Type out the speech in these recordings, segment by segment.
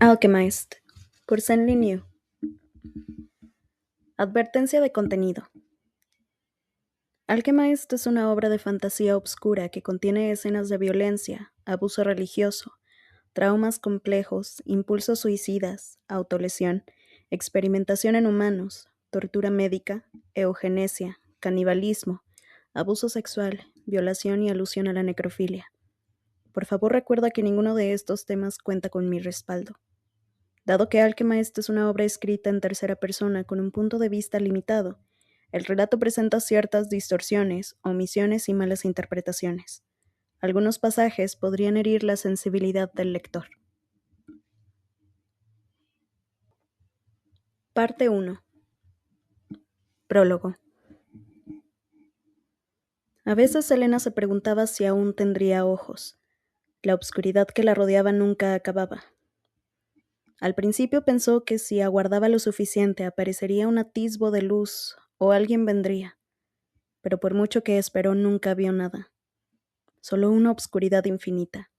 Alchemist, por Zen Liu. Advertencia de contenido. Alchemist es una obra de fantasía obscura que contiene escenas de violencia, abuso religioso, traumas complejos, impulsos suicidas, autolesión, experimentación en humanos, tortura médica, eugenesia, canibalismo, abuso sexual, violación y alusión a la necrofilia. Por favor, recuerda que ninguno de estos temas cuenta con mi respaldo. Dado que Alchemist es una obra escrita en tercera persona con un punto de vista limitado, el relato presenta ciertas distorsiones, omisiones y malas interpretaciones. Algunos pasajes podrían herir la sensibilidad del lector. Parte 1. Prólogo. A veces Elena se preguntaba si aún tendría ojos. La obscuridad que la rodeaba nunca acababa. Al principio pensó que si aguardaba lo suficiente aparecería un atisbo de luz o alguien vendría, pero por mucho que esperó nunca vio nada. Solo una obscuridad infinita.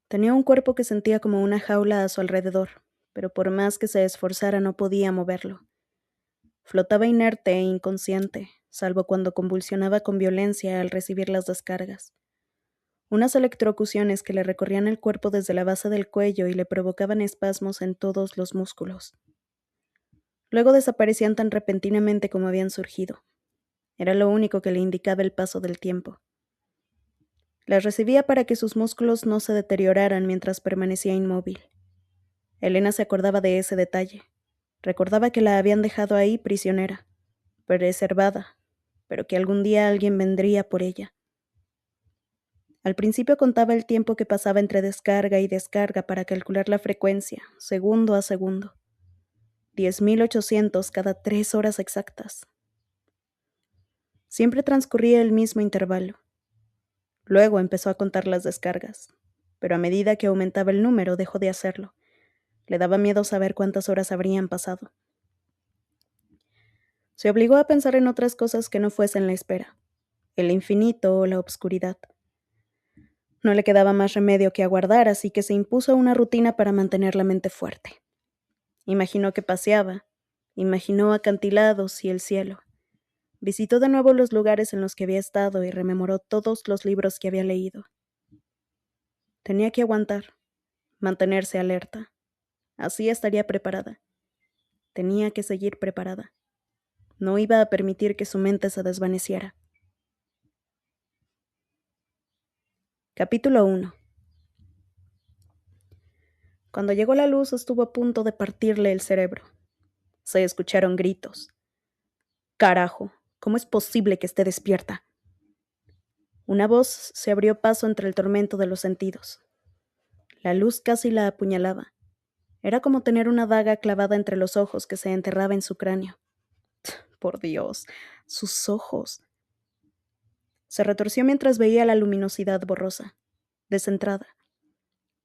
Tenía un cuerpo que sentía como una jaula a su alrededor, pero por más que se esforzara no podía moverlo. Flotaba inerte e inconsciente, salvo cuando convulsionaba con violencia al recibir las descargas. Unas electrocuciones que le recorrían el cuerpo desde la base del cuello y le provocaban espasmos en todos los músculos. Luego desaparecían tan repentinamente como habían surgido. Era lo único que le indicaba el paso del tiempo. Las recibía para que sus músculos no se deterioraran mientras permanecía inmóvil. Elena se acordaba de ese detalle. Recordaba que la habían dejado ahí prisionera, preservada, pero que algún día alguien vendría por ella. Al principio contaba el tiempo que pasaba entre descarga y descarga para calcular la frecuencia, segundo a segundo. 10.800 cada 3 horas exactas. Siempre transcurría el mismo intervalo. Luego empezó a contar las descargas, pero a medida que aumentaba el número dejó de hacerlo. Le daba miedo saber cuántas horas habrían pasado. Se obligó a pensar en otras cosas que no fuesen la espera, el infinito o la obscuridad. No le quedaba más remedio que aguardar, así que se impuso una rutina para mantener la mente fuerte. Imaginó que paseaba, imaginó acantilados y el cielo. Visitó de nuevo los lugares en los que había estado y rememoró todos los libros que había leído. Tenía que aguantar, mantenerse alerta. Así estaría preparada. Tenía que seguir preparada. No iba a permitir que su mente se desvaneciera. Capítulo 1. Cuando llegó la luz estuvo a punto de partirle el cerebro. Se escucharon gritos. «Carajo, ¿cómo es posible que esté despierta?» Una voz se abrió paso entre el tormento de los sentidos. La luz casi la apuñalaba. Era como tener una daga clavada entre los ojos que se enterraba en su cráneo. Por Dios, sus ojos. Se retorció mientras veía la luminosidad borrosa, descentrada.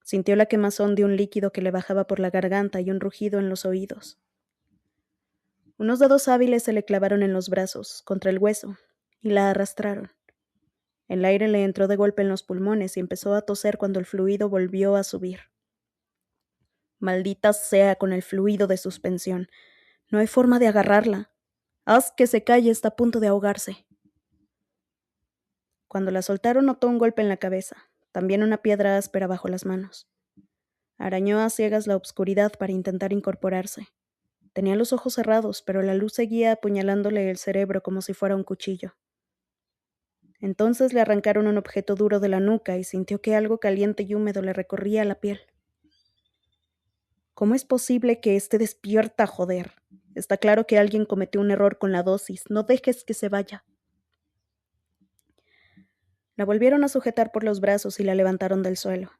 Sintió la quemazón de un líquido que le bajaba por la garganta y un rugido en los oídos. Unos dedos hábiles se le clavaron en los brazos, contra el hueso, y la arrastraron. El aire le entró de golpe en los pulmones y empezó a toser cuando el fluido volvió a subir. Maldita sea con el fluido de suspensión. No hay forma de agarrarla. Haz que se calle, está a punto de ahogarse. Cuando la soltaron notó un golpe en la cabeza, también una piedra áspera bajo las manos. Arañó a ciegas la obscuridad para intentar incorporarse. Tenía los ojos cerrados, pero la luz seguía apuñalándole el cerebro como si fuera un cuchillo. Entonces le arrancaron un objeto duro de la nuca y sintió que algo caliente y húmedo le recorría la piel. ¿Cómo es posible que esté despierta, joder? Está claro que alguien cometió un error con la dosis. No dejes que se vaya. La volvieron a sujetar por los brazos y la levantaron del suelo.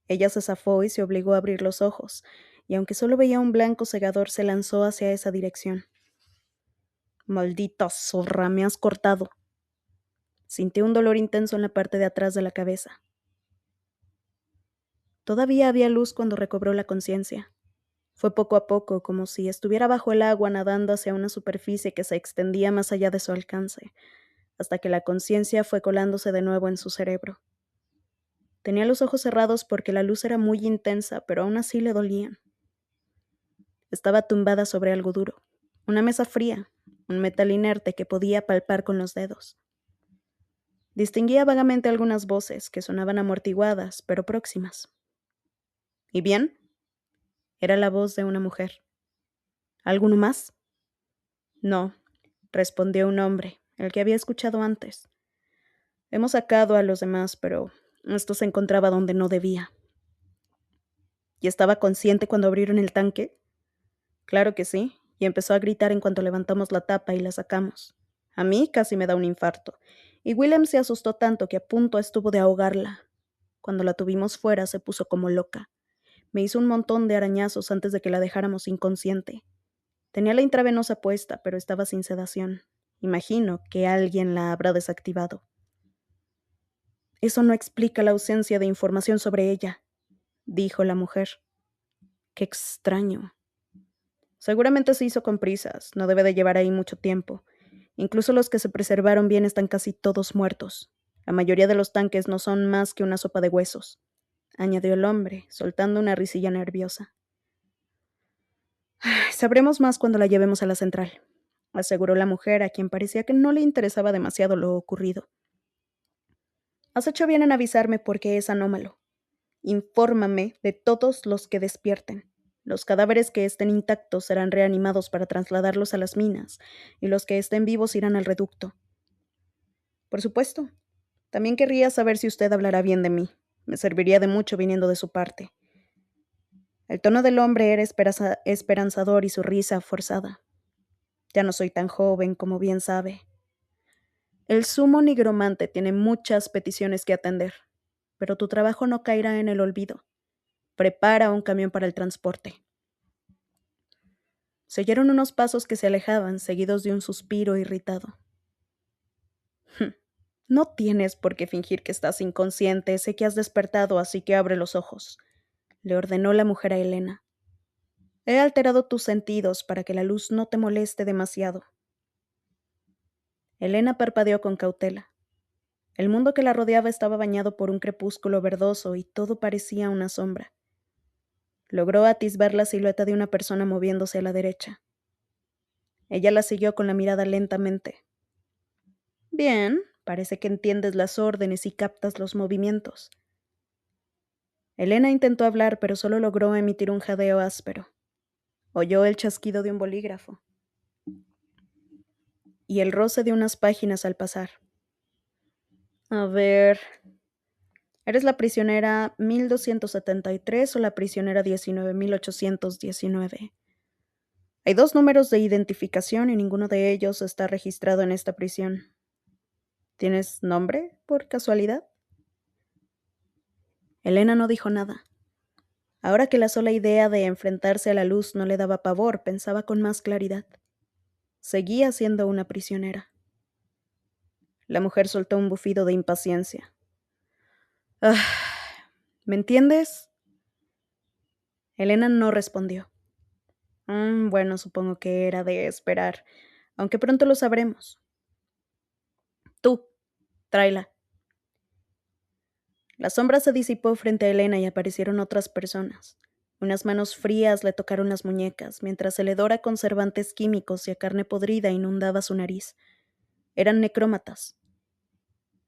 Ella se zafó y se obligó a abrir los ojos, y aunque solo veía un blanco cegador, se lanzó hacia esa dirección. «Maldita zorra, me has cortado». Sintió un dolor intenso en la parte de atrás de la cabeza. Todavía había luz cuando recobró la conciencia. Fue poco a poco, como si estuviera bajo el agua nadando hacia una superficie que se extendía más allá de su alcance, hasta que la conciencia fue colándose de nuevo en su cerebro. Tenía los ojos cerrados porque la luz era muy intensa, pero aún así le dolían. Estaba tumbada sobre algo duro, una mesa fría, un metal inerte que podía palpar con los dedos. Distinguía vagamente algunas voces que sonaban amortiguadas, pero próximas. ¿Y bien? Era la voz de una mujer. ¿Alguno más? No, respondió un hombre, el que había escuchado antes. Hemos sacado a los demás, pero esto se encontraba donde no debía. ¿Y estaba consciente cuando abrieron el tanque? Claro que sí, y empezó a gritar en cuanto levantamos la tapa y la sacamos. A mí casi me da un infarto, y Willem se asustó tanto que a punto estuvo de ahogarla. Cuando la tuvimos fuera se puso como loca. Me hizo un montón de arañazos antes de que la dejáramos inconsciente. Tenía la intravenosa puesta, pero estaba sin sedación. Imagino que alguien la habrá desactivado. Eso no explica la ausencia de información sobre ella, dijo la mujer. Qué extraño. Seguramente se hizo con prisas, no debe de llevar ahí mucho tiempo. Incluso los que se preservaron bien están casi todos muertos. La mayoría de los tanques no son más que una sopa de huesos, añadió el hombre, soltando una risilla nerviosa. Sabremos más cuando la llevemos a la central, aseguró la mujer, a quien parecía que no le interesaba demasiado lo ocurrido. Has hecho bien en avisarme porque es anómalo. Infórmame de todos los que despierten. Los cadáveres que estén intactos serán reanimados para trasladarlos a las minas, y los que estén vivos irán al reducto. Por supuesto. También querría saber si usted hablará bien de mí. Me serviría de mucho viniendo de su parte. El tono del hombre era esperanzador y su risa forzada. Ya no soy tan joven, como bien sabe. El sumo nigromante tiene muchas peticiones que atender, pero tu trabajo no caerá en el olvido. Prepara un camión para el transporte. Se oyeron unos pasos que se alejaban, seguidos de un suspiro irritado. No tienes por qué fingir que estás inconsciente, sé que has despertado, así que abre los ojos, le ordenó la mujer a Elena. He alterado tus sentidos para que la luz no te moleste demasiado. Elena parpadeó con cautela. El mundo que la rodeaba estaba bañado por un crepúsculo verdoso y todo parecía una sombra. Logró atisbar la silueta de una persona moviéndose a la derecha. Ella la siguió con la mirada lentamente. Bien, parece que entiendes las órdenes y captas los movimientos. Elena intentó hablar, pero solo logró emitir un jadeo áspero. Oyó el chasquido de un bolígrafo y el roce de unas páginas al pasar. A ver, ¿eres la prisionera 1273 o la prisionera 19.819? Hay 2 números de identificación y ninguno de ellos está registrado en esta prisión. ¿Tienes nombre, por casualidad? Elena no dijo nada. Ahora que la sola idea de enfrentarse a la luz no le daba pavor, pensaba con más claridad. Seguía siendo una prisionera. La mujer soltó un bufido de impaciencia. Ah, ¿me entiendes? Elena no respondió. Bueno, supongo que era de esperar, aunque pronto lo sabremos. Tú, tráela. La sombra se disipó frente a Elena y aparecieron otras personas. Unas manos frías le tocaron las muñecas, mientras el hedor a conservantes químicos y a carne podrida inundaba su nariz. Eran necrómatas.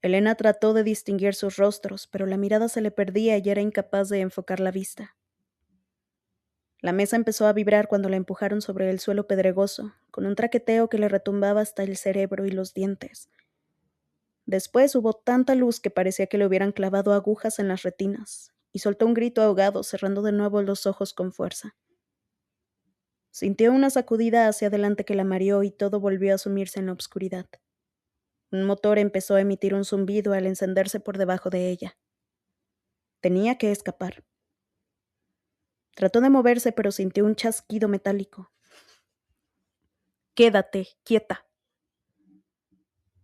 Elena trató de distinguir sus rostros, pero la mirada se le perdía y era incapaz de enfocar la vista. La mesa empezó a vibrar cuando la empujaron sobre el suelo pedregoso, con un traqueteo que le retumbaba hasta el cerebro y los dientes. Después hubo tanta luz que parecía que le hubieran clavado agujas en las retinas, y soltó un grito ahogado, cerrando de nuevo los ojos con fuerza. Sintió una sacudida hacia adelante que la mareó y todo volvió a sumirse en la oscuridad. Un motor empezó a emitir un zumbido al encenderse por debajo de ella. Tenía que escapar. Trató de moverse, pero sintió un chasquido metálico. «Quédate, quieta».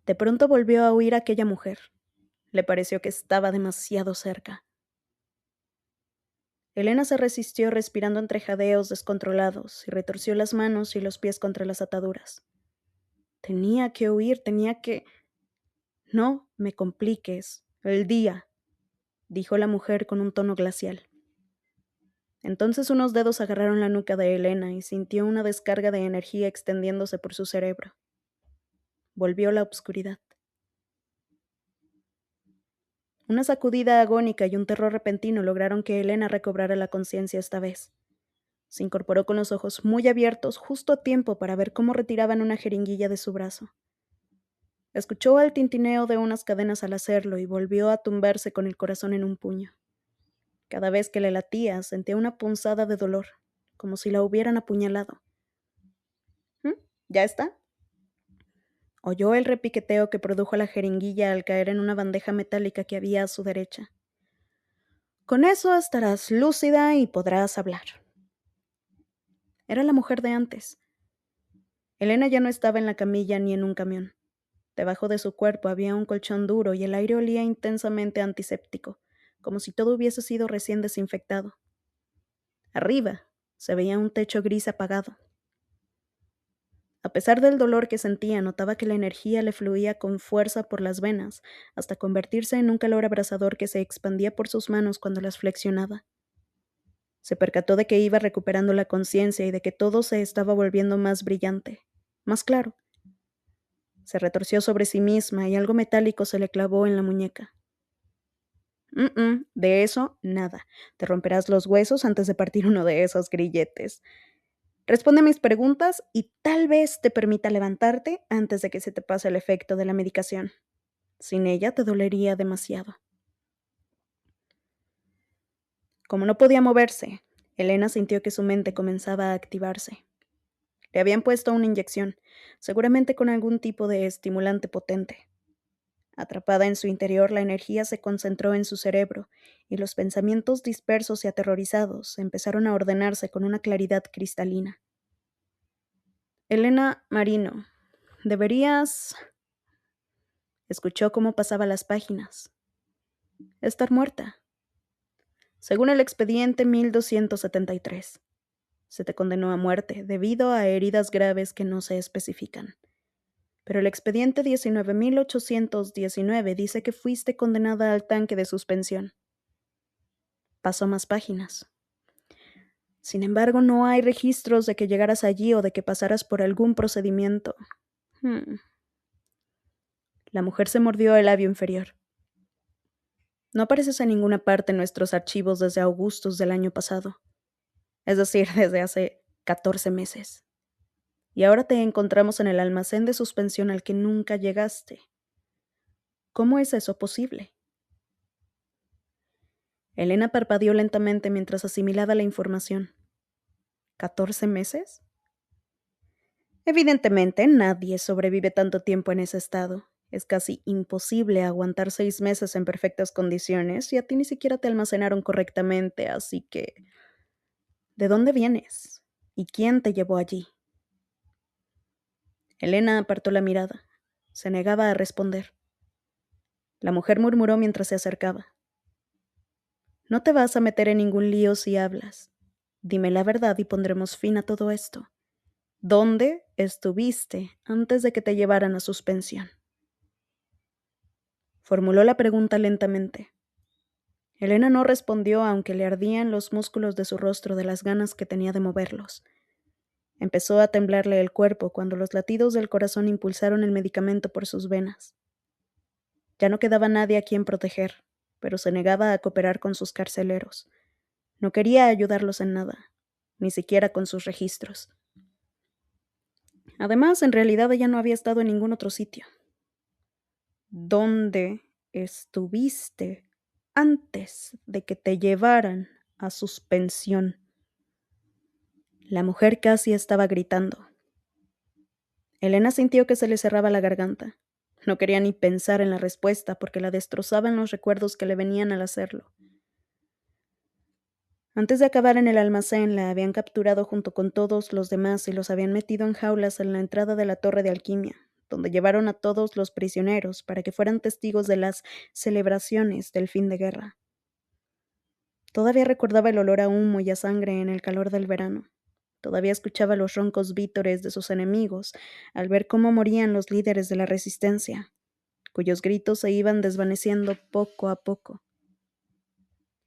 De pronto volvió a oír a aquella mujer. Le pareció que estaba demasiado cerca. Elena se resistió respirando entre jadeos descontrolados y retorció las manos y los pies contra las ataduras. Tenía que huir, tenía que... No me compliques. El día. dijo la mujer con un tono glacial. Entonces unos dedos agarraron la nuca de Elena y sintió una descarga de energía extendiéndose por su cerebro. Volvió la obscuridad. Una sacudida agónica y un terror repentino lograron que Elena recobrara la conciencia esta vez. Se incorporó con los ojos muy abiertos justo a tiempo para ver cómo retiraban una jeringuilla de su brazo. Escuchó el tintineo de unas cadenas al hacerlo y volvió a tumbarse con el corazón en un puño. Cada vez que le latía, sentía una punzada de dolor, como si la hubieran apuñalado. ¿Ya está? Oyó el repiqueteo que produjo la jeringuilla al caer en una bandeja metálica que había a su derecha. Con eso estarás lúcida y podrás hablar. Era la mujer de antes. Elena ya no estaba en la camilla ni en un camión. Debajo de su cuerpo había un colchón duro y el aire olía intensamente antiséptico, como si todo hubiese sido recién desinfectado. Arriba se veía un techo gris apagado. A pesar del dolor que sentía, notaba que la energía le fluía con fuerza por las venas, hasta convertirse en un calor abrasador que se expandía por sus manos cuando las flexionaba. Se percató de que iba recuperando la conciencia y de que todo se estaba volviendo más brillante, más claro. Se retorció sobre sí misma y algo metálico se le clavó en la muñeca. De eso, nada. Te romperás los huesos antes de partir uno de esos grilletes. Responde a mis preguntas y tal vez te permita levantarte antes de que se te pase el efecto de la medicación. Sin ella te dolería demasiado. Como no podía moverse, Elena sintió que su mente comenzaba a activarse. Le habían puesto una inyección, seguramente con algún tipo de estimulante potente. Atrapada en su interior, la energía se concentró en su cerebro y los pensamientos dispersos y aterrorizados empezaron a ordenarse con una claridad cristalina. Elena Marino, deberías... Escuchó cómo pasaba las páginas. Estar muerta. Según el expediente 1273, se te condenó a muerte debido a heridas graves que no se especifican. Pero el expediente 19.819 dice que fuiste condenada al tanque de suspensión. Pasó más páginas. Sin embargo, no hay registros de que llegaras allí o de que pasaras por algún procedimiento. La mujer se mordió el labio inferior. No apareces en ninguna parte en nuestros archivos desde augustus del año pasado. Es decir, desde hace 14 meses. Y ahora te encontramos en el almacén de suspensión al que nunca llegaste. ¿Cómo es eso posible? Elena parpadeó lentamente mientras asimilaba la información. ¿14 meses? Evidentemente, nadie sobrevive tanto tiempo en ese estado. Es casi imposible aguantar 6 meses en perfectas condiciones y a ti ni siquiera te almacenaron correctamente, así que... ¿De dónde vienes? ¿Y quién te llevó allí? Elena apartó la mirada. Se negaba a responder. La mujer murmuró mientras se acercaba. No te vas a meter en ningún lío si hablas. Dime la verdad y pondremos fin a todo esto. ¿Dónde estuviste antes de que te llevaran a suspensión? Formuló la pregunta lentamente. Elena no respondió aunque le ardían los músculos de su rostro de las ganas que tenía de moverlos. Empezó a temblarle el cuerpo cuando los latidos del corazón impulsaron el medicamento por sus venas. Ya no quedaba nadie a quien proteger, pero se negaba a cooperar con sus carceleros. No quería ayudarlos en nada, ni siquiera con sus registros. Además, en realidad ella no había estado en ningún otro sitio. ¿Dónde estuviste antes de que te llevaran a suspensión? La mujer casi estaba gritando. Elena sintió que se le cerraba la garganta. No quería ni pensar en la respuesta porque la destrozaban los recuerdos que le venían al hacerlo. Antes de acabar en el almacén, la habían capturado junto con todos los demás y los habían metido en jaulas en la entrada de la torre de alquimia, donde llevaron a todos los prisioneros para que fueran testigos de las celebraciones del fin de guerra. Todavía recordaba el olor a humo y a sangre en el calor del verano. Todavía escuchaba los roncos vítores de sus enemigos al ver cómo morían los líderes de la resistencia, cuyos gritos se iban desvaneciendo poco a poco.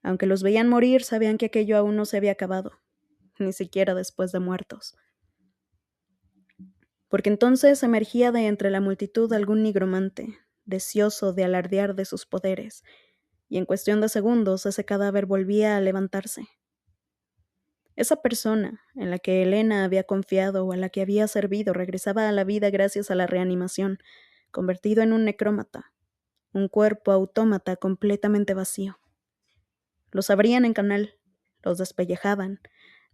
Aunque los veían morir, sabían que aquello aún no se había acabado, ni siquiera después de muertos. Porque entonces emergía de entre la multitud algún nigromante, deseoso de alardear de sus poderes, y en cuestión de segundos ese cadáver volvía a levantarse. Esa persona en la que Elena había confiado o a la que había servido regresaba a la vida gracias a la reanimación, convertido en un necrómata, un cuerpo autómata completamente vacío. Los abrían en canal, los despellejaban,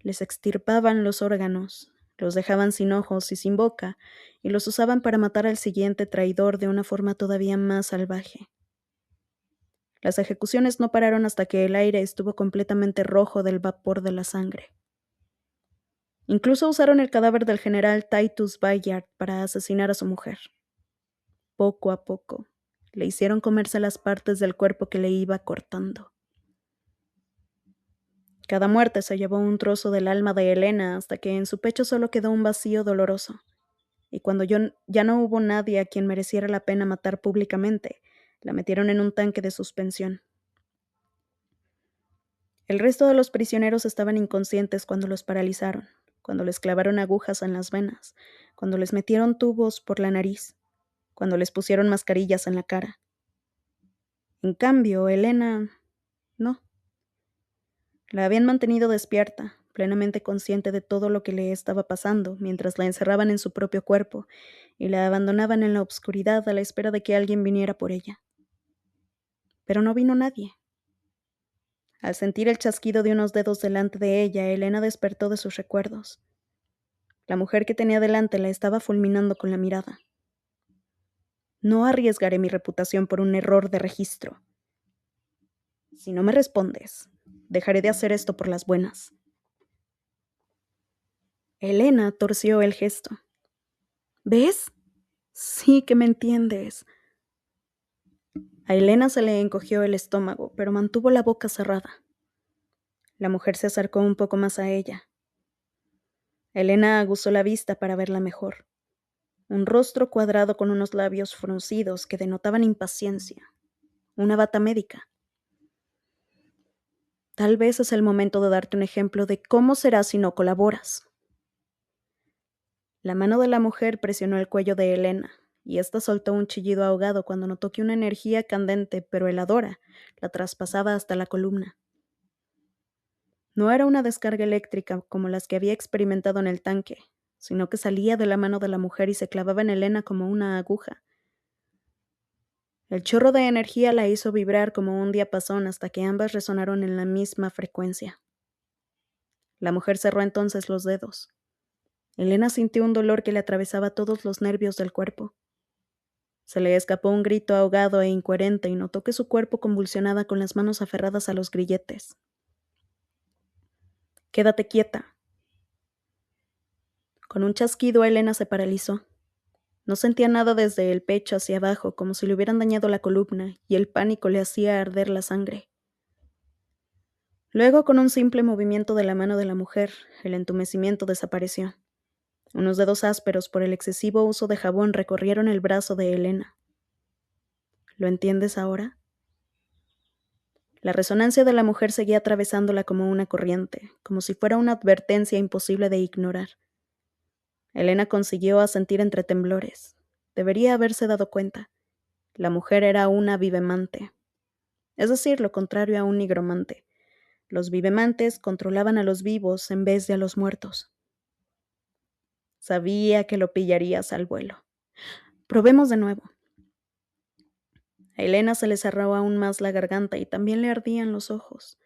les extirpaban los órganos, los dejaban sin ojos y sin boca, y los usaban para matar al siguiente traidor de una forma todavía más salvaje. Las ejecuciones no pararon hasta que el aire estuvo completamente rojo del vapor de la sangre. Incluso usaron el cadáver del general Titus Bayard para asesinar a su mujer. Poco a poco, le hicieron comerse las partes del cuerpo que le iba cortando. Cada muerte se llevó un trozo del alma de Elena hasta que en su pecho solo quedó un vacío doloroso. Y cuando ya no hubo nadie a quien mereciera la pena matar públicamente, la metieron en un tanque de suspensión. El resto de los prisioneros estaban inconscientes cuando los paralizaron, cuando les clavaron agujas en las venas, cuando les metieron tubos por la nariz, cuando les pusieron mascarillas en la cara. En cambio, Elena, no. La habían mantenido despierta, plenamente consciente de todo lo que le estaba pasando, mientras la encerraban en su propio cuerpo y la abandonaban en la oscuridad a la espera de que alguien viniera por ella. Pero no vino nadie. Al sentir el chasquido de unos dedos delante de ella, Elena despertó de sus recuerdos. La mujer que tenía delante la estaba fulminando con la mirada. No arriesgaré mi reputación por un error de registro. Si no me respondes, dejaré de hacer esto por las buenas. Elena torció el gesto. ¿Ves? Sí que me entiendes. A Elena se le encogió el estómago, pero mantuvo la boca cerrada. La mujer se acercó un poco más a ella. Elena aguzó la vista para verla mejor. Un rostro cuadrado con unos labios fruncidos que denotaban impaciencia. Una bata médica. Tal vez es el momento de darte un ejemplo de cómo será si no colaboras. La mano de la mujer presionó el cuello de Elena, y ésta soltó un chillido ahogado cuando notó que una energía candente pero heladora la traspasaba hasta la columna. No era una descarga eléctrica como las que había experimentado en el tanque, sino que salía de la mano de la mujer y se clavaba en Elena como una aguja. El chorro de energía la hizo vibrar como un diapasón hasta que ambas resonaron en la misma frecuencia. La mujer cerró entonces los dedos. Elena sintió un dolor que le atravesaba todos los nervios del cuerpo. Se le escapó un grito ahogado e incoherente y notó que su cuerpo convulsionaba con las manos aferradas a los grilletes. «Quédate quieta». Con un chasquido, Elena se paralizó. No sentía nada desde el pecho hacia abajo, como si le hubieran dañado la columna, y el pánico le hacía arder la sangre. Luego, con un simple movimiento de la mano de la mujer, el entumecimiento desapareció. Unos dedos ásperos por el excesivo uso de jabón recorrieron el brazo de Elena. ¿Lo entiendes ahora? La resonancia de la mujer seguía atravesándola como una corriente, como si fuera una advertencia imposible de ignorar. Elena consiguió asentir entre temblores. Debería haberse dado cuenta. La mujer era una vivemante. Es decir, lo contrario a un nigromante. Los vivemantes controlaban a los vivos en vez de a los muertos. Sabía que lo pillarías al vuelo. Probemos de nuevo. A Elena se le cerró aún más la garganta y también le ardían los ojos.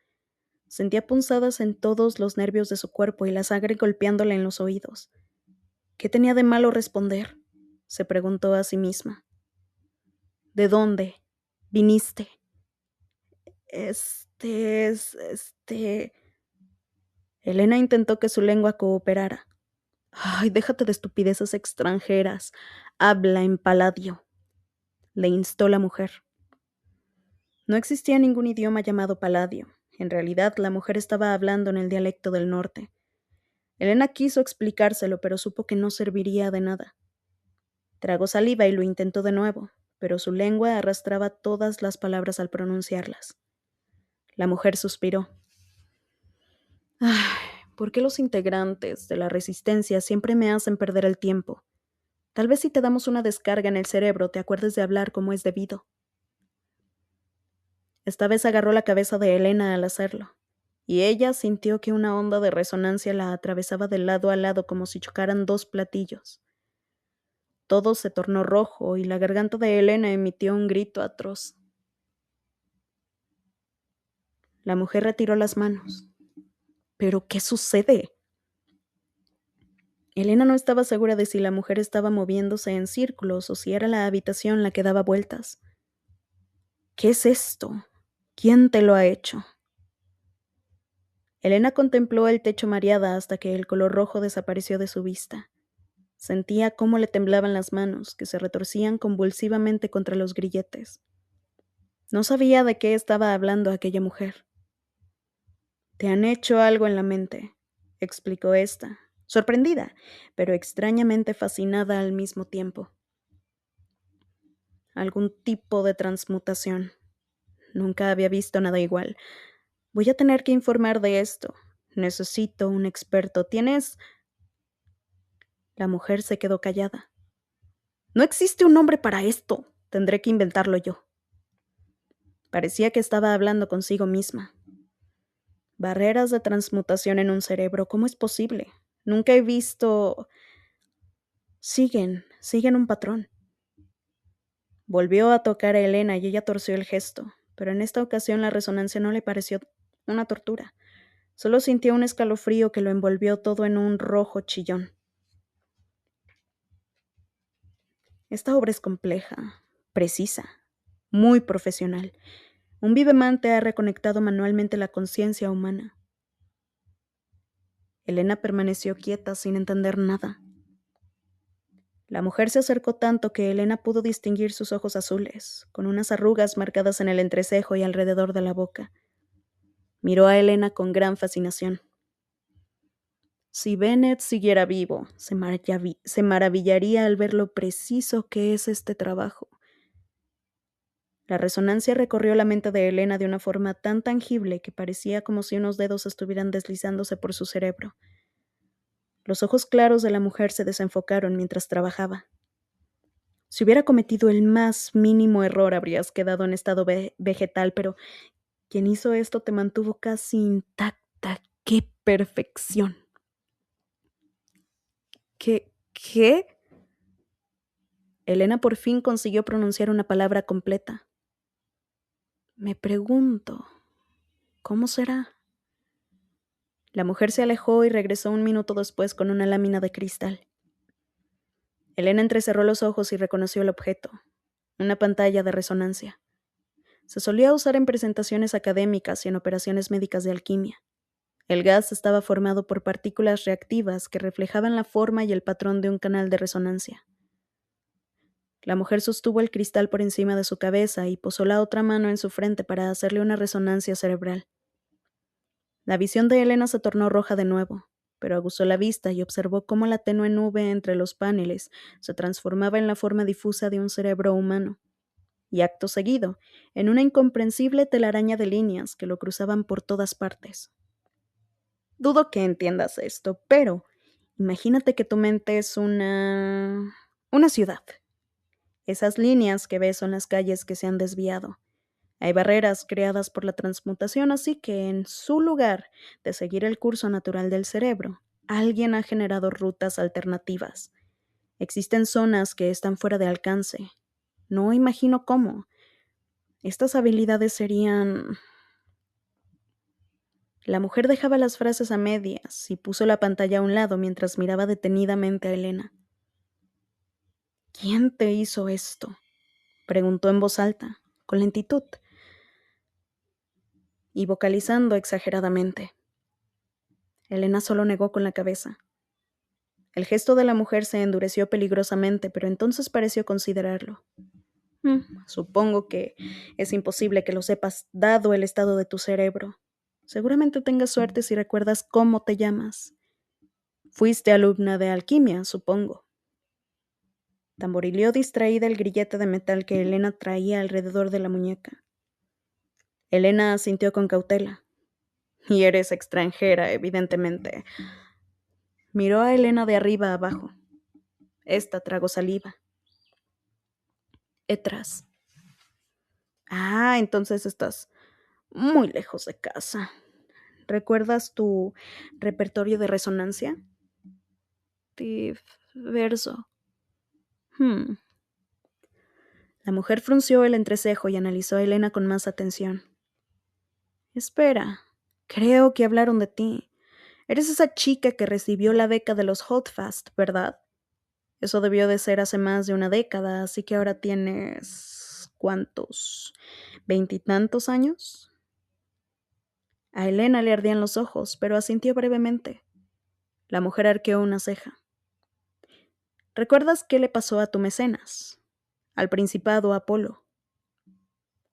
Sentía punzadas en todos los nervios de su cuerpo y la sangre golpeándole en los oídos. ¿Qué tenía de malo responder?, se preguntó a sí misma. ¿De dónde viniste? Elena intentó que su lengua cooperara. Ay, déjate de estupideces extranjeras. Habla en paladio, le instó la mujer. No existía ningún idioma llamado paladio. En realidad, la mujer estaba hablando en el dialecto del norte. Elena quiso explicárselo, pero supo que no serviría de nada. Tragó saliva y lo intentó de nuevo, pero su lengua arrastraba todas las palabras al pronunciarlas. La mujer suspiró. Ay, ¿por qué los integrantes de la resistencia siempre me hacen perder el tiempo? Tal vez si te damos una descarga en el cerebro te acuerdes de hablar como es debido. Esta vez agarró la cabeza de Elena al hacerlo, y ella sintió que una onda de resonancia la atravesaba de lado a lado como si chocaran dos platillos. Todo se tornó rojo y la garganta de Elena emitió un grito atroz. La mujer retiró las manos. ¿Pero qué sucede? Elena no estaba segura de si la mujer estaba moviéndose en círculos o si era la habitación la que daba vueltas. ¿Qué es esto? ¿Quién te lo ha hecho? Elena contempló el techo mareada hasta que el color rojo desapareció de su vista. Sentía cómo le temblaban las manos, que se retorcían convulsivamente contra los grilletes. No sabía de qué estaba hablando aquella mujer. «Te han hecho algo en la mente», explicó ésta, sorprendida, pero extrañamente fascinada al mismo tiempo. Algún tipo de transmutación. Nunca había visto nada igual. Voy a tener que informar de esto. Necesito un experto. ¿Tienes...? La mujer se quedó callada. No existe un nombre para esto. Tendré que inventarlo yo. Parecía que estaba hablando consigo misma. Barreras de transmutación en un cerebro, ¿cómo es posible? Nunca he visto... Siguen un patrón. Volvió a tocar a Elena y ella torció el gesto, pero en esta ocasión la resonancia no le pareció una tortura. Solo sintió un escalofrío que lo envolvió todo en un rojo chillón. Esta obra es compleja, precisa, muy profesional. Un vivemante ha reconectado manualmente la conciencia humana. Elena permaneció quieta sin entender nada. La mujer se acercó tanto que Elena pudo distinguir sus ojos azules, con unas arrugas marcadas en el entrecejo y alrededor de la boca. Miró a Elena con gran fascinación. Si Bennett siguiera vivo, se maravillaría al ver lo preciso que es este trabajo. La resonancia recorrió la mente de Elena de una forma tan tangible que parecía como si unos dedos estuvieran deslizándose por su cerebro. Los ojos claros de la mujer se desenfocaron mientras trabajaba. Si hubiera cometido el más mínimo error, habrías quedado en estado vegetal, pero quien hizo esto te mantuvo casi intacta. ¡Qué perfección! ¿Qué? Elena por fin consiguió pronunciar una palabra completa. Me pregunto, ¿cómo será? La mujer se alejó y regresó un minuto después con una lámina de cristal. Elena entrecerró los ojos y reconoció el objeto, una pantalla de resonancia. Se solía usar en presentaciones académicas y en operaciones médicas de alquimia. El gas estaba formado por partículas reactivas que reflejaban la forma y el patrón de un canal de resonancia. La mujer sostuvo el cristal por encima de su cabeza y posó la otra mano en su frente para hacerle una resonancia cerebral. La visión de Elena se tornó roja de nuevo, pero aguzó la vista y observó cómo la tenue nube entre los paneles se transformaba en la forma difusa de un cerebro humano, y acto seguido, en una incomprensible telaraña de líneas que lo cruzaban por todas partes. Dudo que entiendas esto, pero imagínate que tu mente es una ciudad. Esas líneas que ves son las calles que se han desviado. Hay barreras creadas por la transmutación, así que en su lugar de seguir el curso natural del cerebro, alguien ha generado rutas alternativas. Existen zonas que están fuera de alcance. No imagino cómo. Estas habilidades serían... La mujer dejaba las frases a medias y puso la pantalla a un lado mientras miraba detenidamente a Elena. ¿Quién te hizo esto?, preguntó en voz alta, con lentitud, y vocalizando exageradamente. Elena solo negó con la cabeza. El gesto de la mujer se endureció peligrosamente, pero entonces pareció considerarlo. Supongo que es imposible que lo sepas, dado el estado de tu cerebro. Seguramente tengas suerte si recuerdas cómo te llamas. Fuiste alumna de alquimia, supongo. Tamborileó distraída el grillete de metal que Elena traía alrededor de la muñeca. Elena asintió con cautela. Y eres extranjera, evidentemente. Miró a Elena de arriba a abajo. Esta tragó saliva. Etras. Ah, entonces estás muy lejos de casa. ¿Recuerdas tu repertorio de resonancia? Verso. La mujer frunció el entrecejo y analizó a Elena con más atención. Espera, creo que hablaron de ti. Eres esa chica que recibió la beca de los Holdfast, ¿verdad? Eso debió de ser hace más de una década, así que ahora tienes... ¿cuántos? ¿Veintitantos años? A Elena le ardían los ojos, pero asintió brevemente. La mujer arqueó una ceja. ¿Recuerdas qué le pasó a tu mecenas? Al principado Apolo.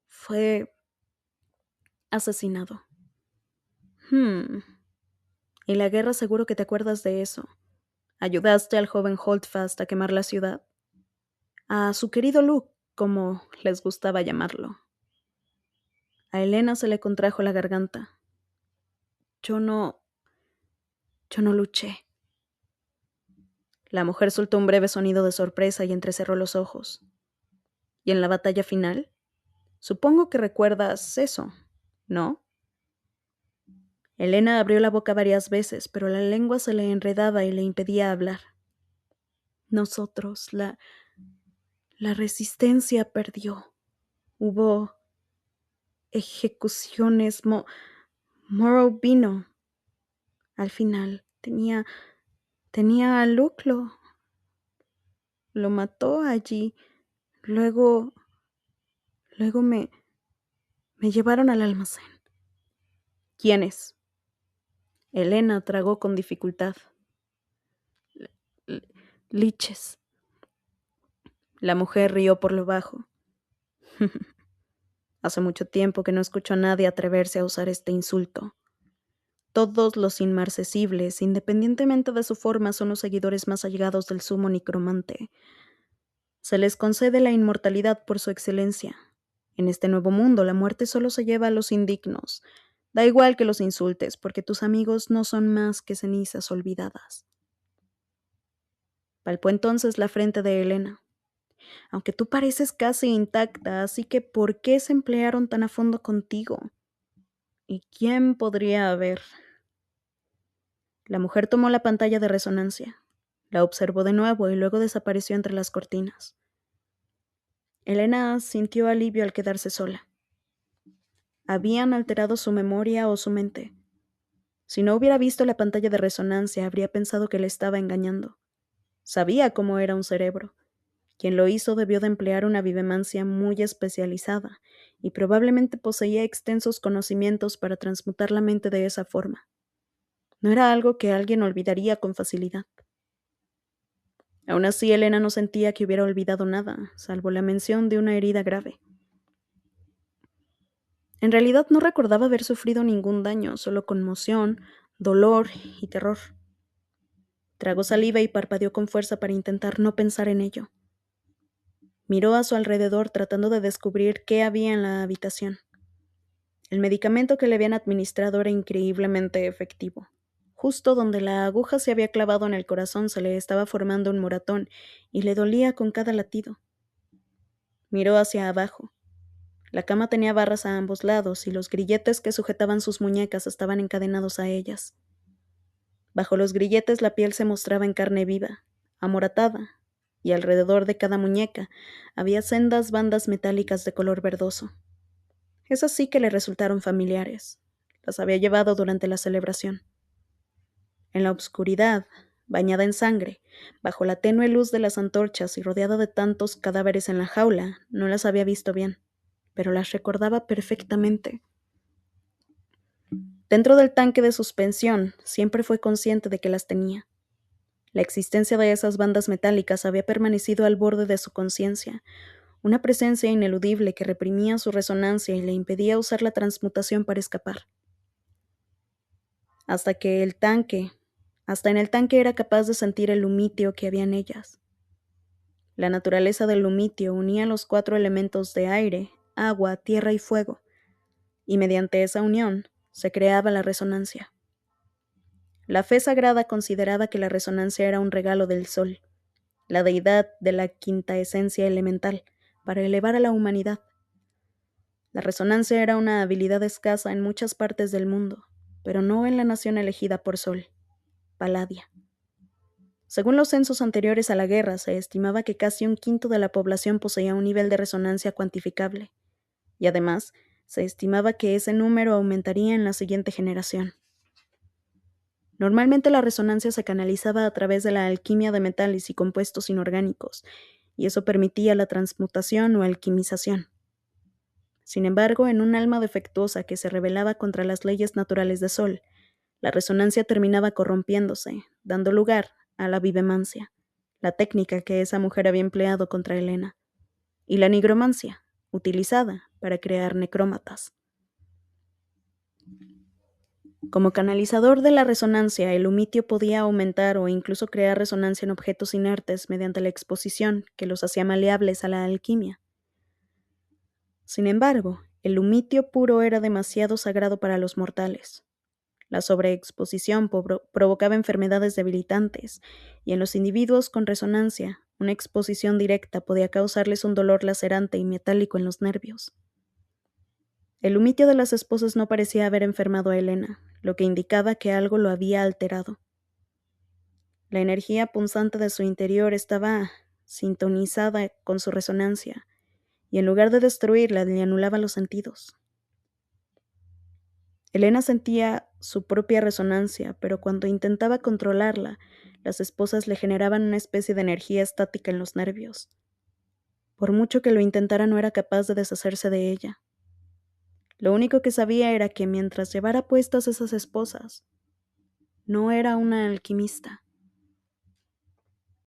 Fue asesinado. Y la guerra seguro que te acuerdas de eso. Ayudaste al joven Holdfast a quemar la ciudad. A su querido Luke, como les gustaba llamarlo. A Elena se le contrajo la garganta. Yo no luché. La mujer soltó un breve sonido de sorpresa y entrecerró los ojos. ¿Y en la batalla final? Supongo que recuerdas eso, ¿no? Elena abrió la boca varias veces, pero la lengua se le enredaba y le impedía hablar. Nosotros, la resistencia perdió. Hubo ejecuciones. Morrow vino. Al final, tenía a Luke, lo mató allí. Luego me llevaron al almacén. ¿Quiénes? Elena tragó con dificultad. Liches. La mujer rió por lo bajo. Hace mucho tiempo que no escucho a nadie atreverse a usar este insulto. Todos los inmarcesibles, independientemente de su forma, son los seguidores más allegados del sumo necromante. Se les concede la inmortalidad por su excelencia. En este nuevo mundo, la muerte solo se lleva a los indignos. Da igual que los insultes, porque tus amigos no son más que cenizas olvidadas. Palpó entonces la frente de Elena. Aunque tú pareces casi intacta, así que ¿por qué se emplearon tan a fondo contigo? ¿Y quién podría haber? La mujer tomó la pantalla de resonancia. La observó de nuevo y luego desapareció entre las cortinas. Elena sintió alivio al quedarse sola. Habían alterado su memoria o su mente. Si no hubiera visto la pantalla de resonancia, habría pensado que le estaba engañando. Sabía cómo era un cerebro. Quien lo hizo debió de emplear una vivemancia muy especializada y probablemente poseía extensos conocimientos para transmutar la mente de esa forma. No era algo que alguien olvidaría con facilidad. Aún así, Elena no sentía que hubiera olvidado nada, salvo la mención de una herida grave. En realidad no recordaba haber sufrido ningún daño, solo conmoción, dolor y terror. Tragó saliva y parpadeó con fuerza para intentar no pensar en ello. Miró a su alrededor tratando de descubrir qué había en la habitación. El medicamento que le habían administrado era increíblemente efectivo. Justo donde la aguja se había clavado en el corazón se le estaba formando un moratón y le dolía con cada latido. Miró hacia abajo. La cama tenía barras a ambos lados y los grilletes que sujetaban sus muñecas estaban encadenados a ellas. Bajo los grilletes la piel se mostraba en carne viva, amoratada, y alrededor de cada muñeca había sendas bandas metálicas de color verdoso. Esas sí que le resultaron familiares. Las había llevado durante la celebración. En la oscuridad, bañada en sangre, bajo la tenue luz de las antorchas y rodeada de tantos cadáveres en la jaula, no las había visto bien, pero las recordaba perfectamente. Dentro del tanque de suspensión, siempre fue consciente de que las tenía. La existencia de esas bandas metálicas había permanecido al borde de su conciencia, una presencia ineludible que reprimía su resonancia y le impedía usar la transmutación para escapar. Hasta en el tanque era capaz de sentir el lumitio que había en ellas. La naturaleza del lumitio unía los 4 elementos de aire, agua, tierra y fuego. y mediante esa unión se creaba la resonancia. La fe sagrada consideraba que la resonancia era un regalo del sol, la deidad de la quinta esencia elemental, para elevar a la humanidad. La resonancia era una habilidad escasa en muchas partes del mundo, pero no en la nación elegida por Sol, Paladia. Según los censos anteriores a la guerra, se estimaba que casi un quinto de la población poseía un nivel de resonancia cuantificable, y además se estimaba que ese número aumentaría en la siguiente generación. Normalmente la resonancia se canalizaba a través de la alquimia de metales y compuestos inorgánicos, y eso permitía la transmutación o alquimización. Sin embargo, en un alma defectuosa que se rebelaba contra las leyes naturales de Sol, la resonancia terminaba corrompiéndose, dando lugar a la vivemancia, la técnica que esa mujer había empleado contra Helena, y la nigromancia, utilizada para crear necrómatas. Como canalizador de la resonancia, el umitio podía aumentar o incluso crear resonancia en objetos inertes mediante la exposición que los hacía maleables a la alquimia. Sin embargo, el umitio puro era demasiado sagrado para los mortales. La sobreexposición provocaba enfermedades debilitantes, y en los individuos con resonancia, una exposición directa podía causarles un dolor lacerante y metálico en los nervios. El umitio de las esposas no parecía haber enfermado a Helena, lo que indicaba que algo lo había alterado. La energía punzante de su interior estaba sintonizada con su resonancia, y en lugar de destruirla, le anulaba los sentidos. Helena sentía su propia resonancia, pero cuando intentaba controlarla, las esposas le generaban una especie de energía estática en los nervios. Por mucho que lo intentara, no era capaz de deshacerse de ella. Lo único que sabía era que mientras llevara puestas esas esposas, no era una alquimista.